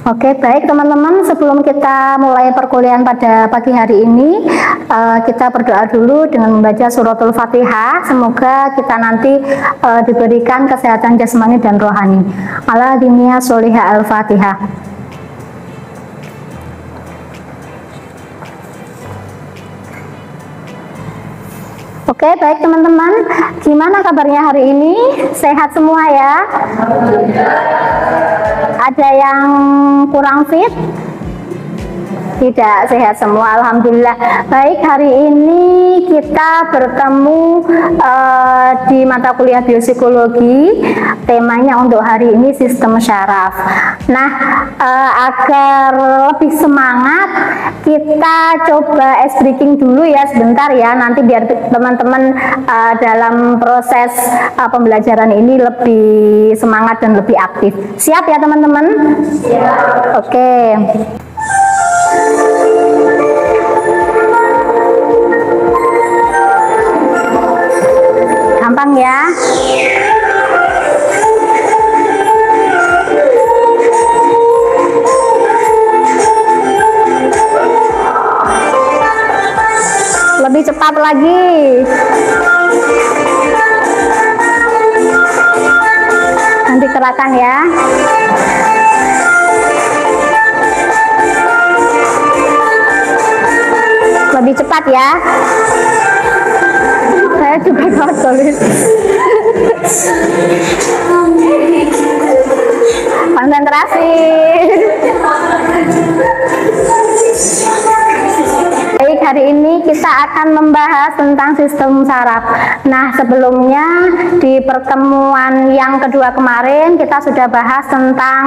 Oke, baik teman-teman, sebelum kita mulai perkuliahan pada pagi hari ini, kita berdoa dulu dengan membaca suratul Fatihah. Semoga kita nanti diberikan kesehatan jasmani dan rohani. Ala dinia solihah al-Fatihah. Oke, baik teman-teman, gimana kabarnya hari ini? Sehat semua ya? Ada yang kurang fit? Tidak, sehat semua, alhamdulillah. Baik, hari ini kita bertemu di mata kuliah biopsikologi. Temanya untuk hari ini sistem syaraf. Nah, agar lebih semangat, kita coba ice breaking dulu ya sebentar ya. Nanti biar teman-teman dalam proses pembelajaran ini lebih semangat dan lebih aktif. Siap ya teman-teman? Siap. Oke. Gampang ya. Lebih cepat lagi. Nanti gerakan ya. Lebih cepat ya. Saya juga gak sulit. Konsentrasi. Baik, hari ini kita akan membahas tentang sistem saraf. Nah, sebelumnya di pertemuan yang kedua kemarin kita sudah bahas tentang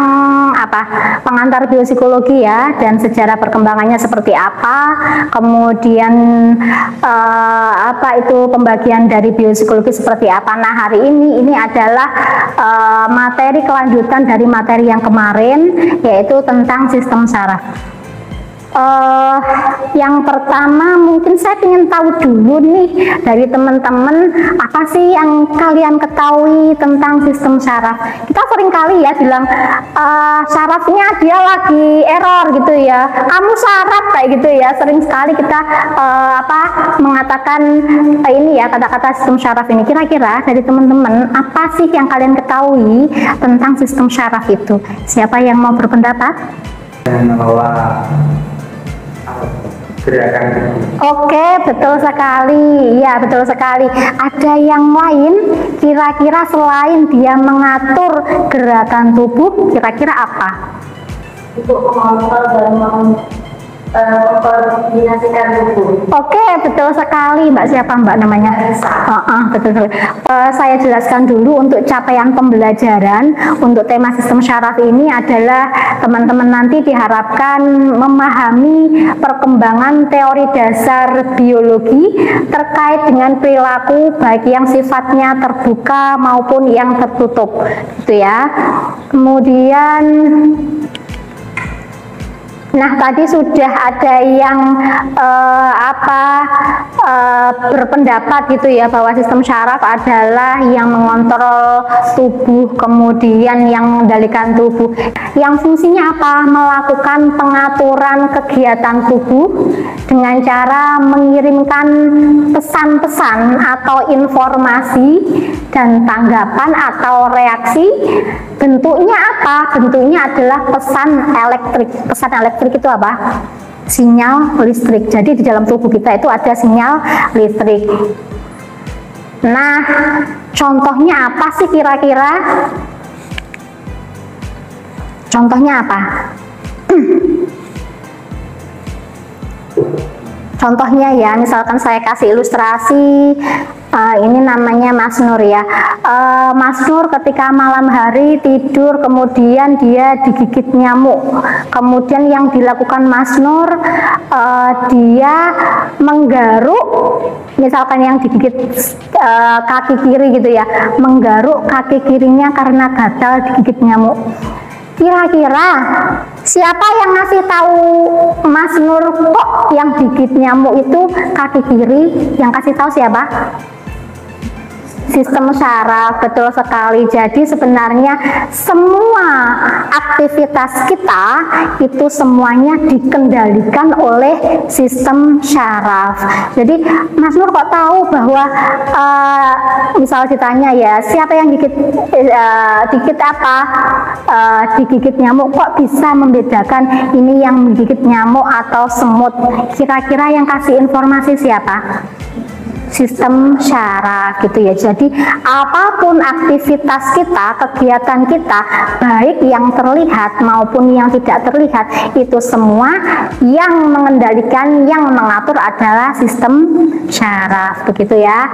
pengantar biopsikologi ya, dan sejarah perkembangannya seperti apa, kemudian itu pembagian dari biopsikologi seperti apa. Nah, hari ini adalah materi kelanjutan dari materi yang kemarin, yaitu tentang sistem saraf. Yang pertama mungkin saya ingin tahu dulu nih dari teman-teman, apa sih yang kalian ketahui tentang sistem saraf. Kita sering kali ya bilang sarafnya dia lagi error gitu ya, kamu saraf kayak gitu ya. Sering sekali kita mengatakan ini ya, kata-kata sistem saraf ini. Kira-kira dari teman-teman apa sih yang kalian ketahui tentang sistem saraf itu? Siapa yang mau berpendapat? Mengelola gerakan. Oke, betul sekali. Ya, betul sekali. Ada yang lain kira-kira selain dia mengatur gerakan tubuh, kira-kira apa? Untuk mengontrol dan mengkoordinasikan tubuh. Oke, betul sekali Mbak. Siapa Mbak namanya? Betul. Saya jelaskan dulu untuk capaian pembelajaran untuk tema sistem syaraf ini adalah teman-teman nanti diharapkan memahami perkembangan teori dasar biologi terkait dengan perilaku baik yang sifatnya terbuka maupun yang tertutup, gitu ya. Kemudian tadi sudah ada yang berpendapat gitu ya, bahwa sistem syaraf adalah yang mengontrol tubuh, kemudian yang mengendalikan tubuh. Yang fungsinya apa? Melakukan pengaturan kegiatan tubuh dengan cara mengirimkan pesan-pesan atau informasi dan tanggapan atau reaksi. Bentuknya apa? Bentuknya adalah pesan elektrik. Pesan elektrik itu apa? Sinyal listrik. Jadi di dalam tubuh kita itu ada sinyal listrik. Nah, contohnya apa sih kira-kira? Contohnya apa? Contohnya ya, misalkan saya kasih ilustrasi, ini namanya Mas Nur ya. Mas Nur ketika malam hari tidur, kemudian dia digigit nyamuk. Kemudian yang dilakukan Mas Nur, dia menggaruk, misalkan yang digigit kaki kiri gitu ya, menggaruk kaki kirinya karena gatal digigit nyamuk. Kira-kira siapa yang ngasih tahu Mas Nur kok yang digigit nyamuk itu kaki kiri? Yang kasih tahu siapa? sistem syaraf, betul sekali. Jadi sebenarnya semua aktivitas kita itu semuanya dikendalikan oleh sistem syaraf. Jadi Mas Nur kok tahu bahwa misal ditanya ya, siapa yang digigit apa? Digigit nyamuk, kok bisa membedakan ini yang menggigit nyamuk atau semut? Kira-kira yang kasih informasi siapa? Sistem syaraf gitu ya. Jadi apapun aktivitas kita, kegiatan kita, baik yang terlihat maupun yang tidak terlihat, itu semua yang mengendalikan, yang mengatur adalah sistem syaraf, begitu ya.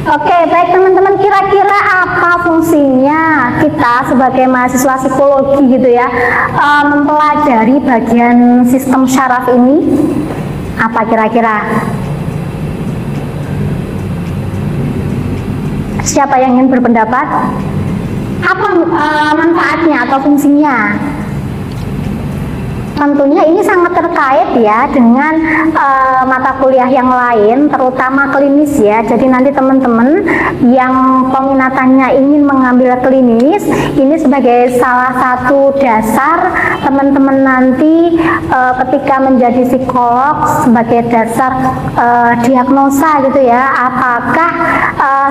Oke, baik teman-teman, kira-kira apa fungsinya kita sebagai mahasiswa psikologi gitu ya, mempelajari bagian sistem syaraf ini? Apa kira-kira? Siapa yang ingin berpendapat? Apa manfaatnya atau fungsinya? Tentunya ini sangat terkait ya dengan mata kuliah yang lain, terutama klinis ya. Jadi nanti teman-teman yang peminatannya ingin mengambil klinis, ini sebagai salah satu dasar teman-teman nanti ketika menjadi psikolog, sebagai dasar diagnosa gitu ya, apakah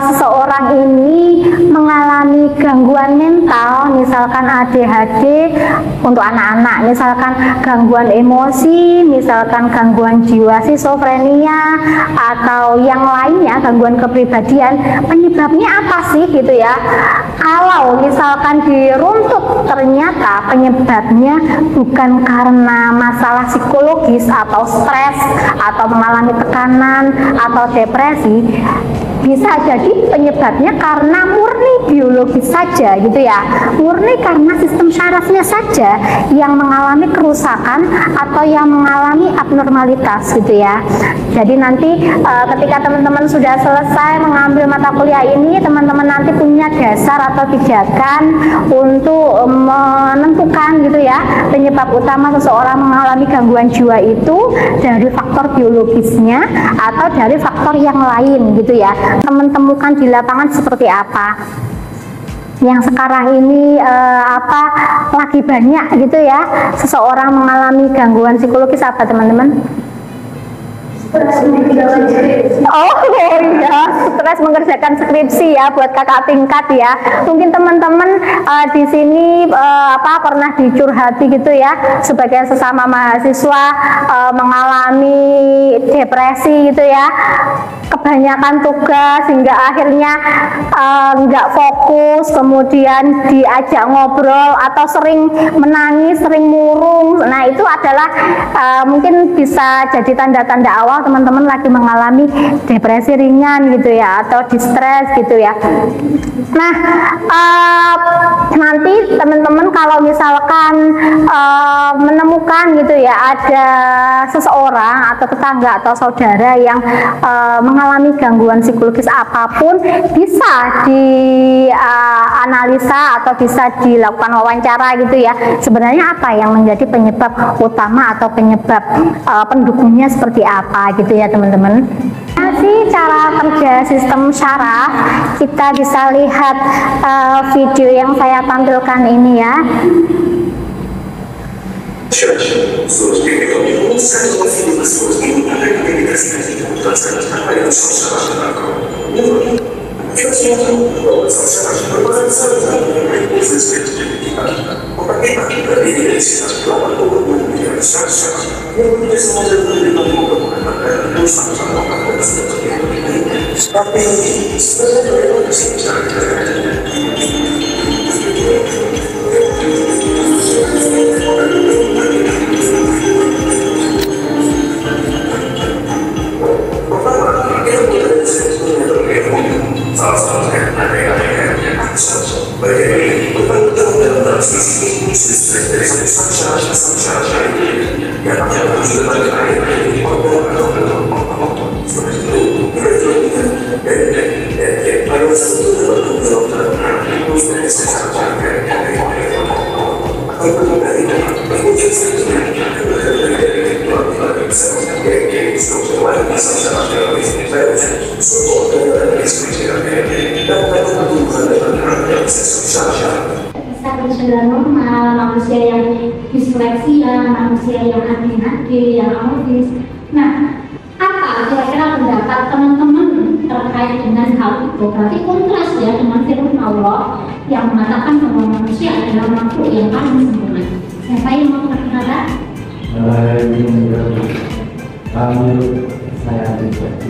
seseorang ini mengalami gangguan mental, misalkan ADHD untuk anak-anak, misalkan gangguan emosi, misalkan gangguan jiwa skizofrenia atau yang lainnya, gangguan kepribadian, penyebabnya apa sih gitu ya. Kalau misalkan diruntut ternyata penyebabnya bukan karena masalah psikologis atau stres atau mengalami tekanan atau depresi, bisa jadi penyebabnya karena murni biologis saja gitu ya, murni karena sistem syarafnya saja yang mengalami kerusakan atau yang mengalami abnormalitas gitu ya. Jadi nanti ketika teman-teman sudah selesai mengambil mata kuliah ini, teman-teman nanti punya dasar atau pijakan untuk menentukan gitu ya, penyebab utama seseorang mengalami gangguan jiwa itu dari faktor biologisnya atau dari faktor yang lain gitu ya. Teman temukan di lapangan seperti apa yang sekarang ini lagi banyak gitu ya, seseorang mengalami gangguan psikologis apa teman-teman? Oh ya, stres mengerjakan skripsi ya buat kakak tingkat ya. Mungkin teman-teman di sini pernah dicurhati gitu ya, sebagai sesama mahasiswa mengalami depresi gitu ya, kebanyakan tugas hingga akhirnya nggak fokus, kemudian diajak ngobrol atau sering menangis, sering murung. Nah itu adalah mungkin bisa jadi tanda-tanda awal teman-teman lagi mengalami depresi ringan gitu ya, atau distres gitu ya. Nah nanti teman-teman kalau misalkan menemukan gitu ya, ada seseorang atau tetangga atau saudara yang mengalami gangguan psikologis apapun, bisa dianalisa atau bisa dilakukan wawancara gitu ya, sebenarnya apa yang menjadi penyebab utama atau penyebab pendukungnya seperti apa gitu ya teman-teman. Sih cara kerja sistem syaraf, kita bisa lihat video yang saya tampilkan ini ya. Gracias. manusia normal, manusia yang disleksia, manusia yang ADHD, yang autis. Nah, apa kira-kira pendapat teman-teman terkait dengan hal itu? Berarti kontras ya dengan firman Allah yang mengatakan bahwa manusia adalah makhluk yang paling sempurna. Siapa yang mau berkata? Menurut saya pribadi,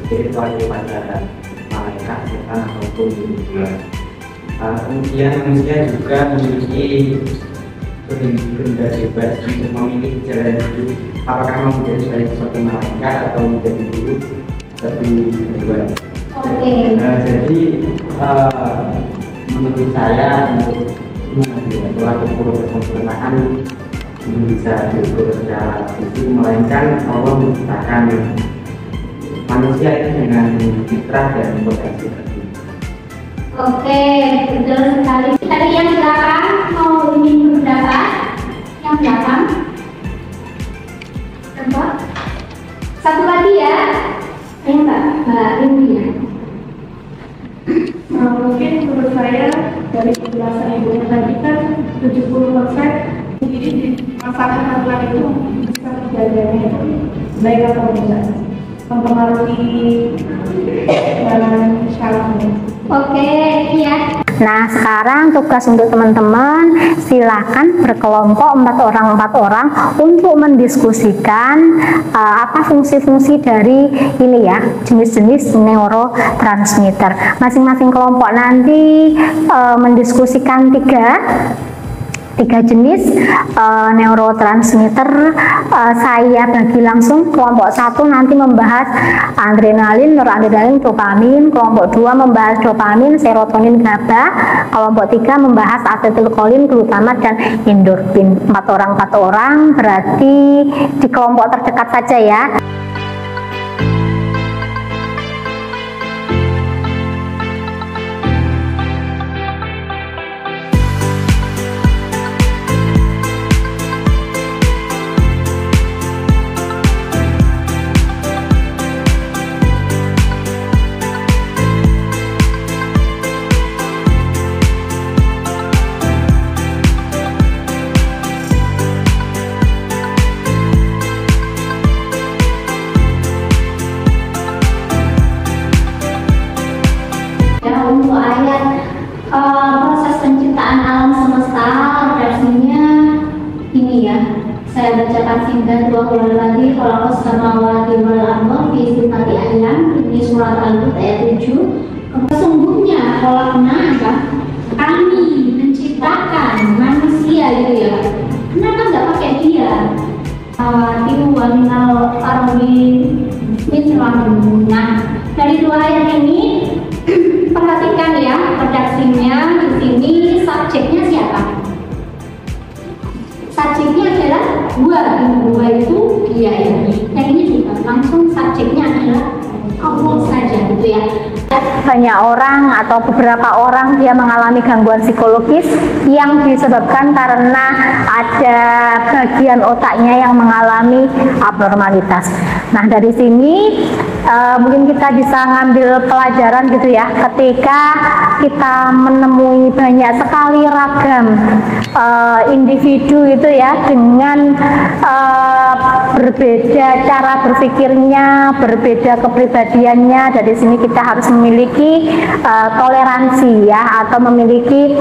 spiritual pada malaikat, setan ataupun jiwa. Kemudian manusia juga memiliki kebebasan bebas untuk memilih jalan hidup, apakah mau menjadi seperti malaikat atau menjadi guru seperti jiwa. Jadi menurut saya untuk mengambil kesempurnaan bisa diukur secara itu, melainkan Allah menciptakan manusia itu dengan fitrah dan potensi. Oke, betul sekali. Tadi yang belakang mau ingin berpendapat? Yang belakang? Coba. Satu lagi ya. Ayo Mbak Indi ya. Mungkin menurut saya dari penjelasan ibunya tadi kan 70% jadi masakan aturan itu bisa terjadinya itu baik atau enggak mempengaruhi dalam syarafnya. Oke, ya. Nah, sekarang tugas untuk teman-teman, silakan berkelompok 4 orang untuk mendiskusikan apa fungsi-fungsi dari ini ya, jenis-jenis neurotransmitter. Masing-masing kelompok nanti mendiskusikan tiga jenis neurotransmitter. Saya bagi langsung. Kelompok 1 nanti membahas adrenalin, noradrenalin, dopamin. Kelompok 2 membahas dopamin, serotonin, GABA. Kelompok 3 membahas asetilkolin, glutamat, dan endorfin. 4 orang berarti di kelompok terdekat saja ya. Untuk ayat proses penciptaan alam semesta, redaksinya ini ya, saya bacakan singkat. Dua bulan lagi kalau samawati wal ardi fi sittati ayyam, ini surat Al-Hud ayat 7. Sesungguhnya kalau kenapa kami menciptakan manusia gitu ya, kenapa nggak pakai dia? Itu waminal ardi mithlahum. Nah, dari 2 ayat ini perhatikan ya, redaksinya di sini subjeknya siapa? Subjeknya adalah dua itu dia ya. Yang ini juga langsung subjeknya adalah Allah saja gitu ya. Banyak orang atau beberapa orang dia mengalami gangguan psikologis yang disebabkan karena ada bagian otaknya yang mengalami abnormalitas. Nah, dari sini mungkin kita bisa ngambil pelajaran gitu ya, ketika kita menemui banyak sekali ragam individu gitu ya, dengan berbeda cara berpikirnya, berbeda kepribadiannya. Dari sini kita harus memiliki toleransi ya, atau memiliki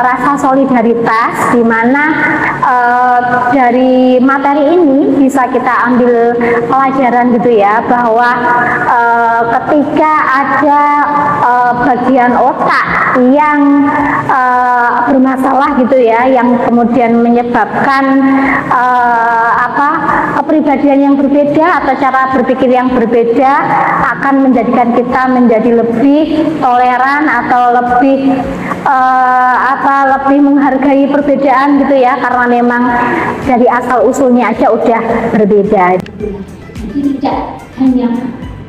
rasa solidaritas, di mana dari materi ini bisa kita ambil pelajaran gitu ya, bahwa ketika ada bagian otak yang bermasalah gitu ya, yang kemudian menyebabkan kepribadian yang berbeda atau cara berpikir yang berbeda, akan menjadikan kita menjadi lebih toleran atau lebih lebih menghargai perbedaan gitu ya, karena memang dari asal usulnya aja udah berbeda. Jadi tidak hanya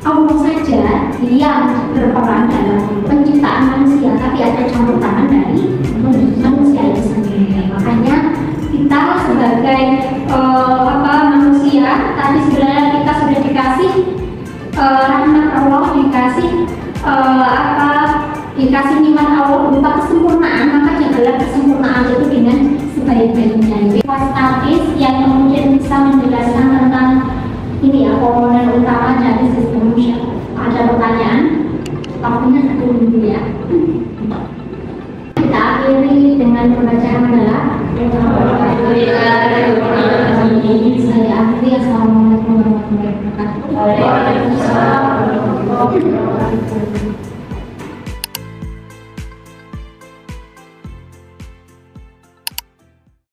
Allah saja yang berperan dalam penciptaan manusia, tapi ada campur tangan dari manusia itu sendiri. Makanya kita sebagai manusia, tadi sebenarnya kita sudah dikasih rahmat Allah, dikasih dikasih nikmat Allah berupa kesempurnaan, maka jagalah kesempurnaan itu dengan sebaik-baiknya. Statis yang kemudian bisa menjelaskan tentang ini ya, komponen utama dari sistem syarat. Ada pertanyaan? Waktunya 1 minggu ya. Kita akhiri dengan pembacaan adalah saya akhiri. Assalamualaikum warahmatullahi wabarakatuh.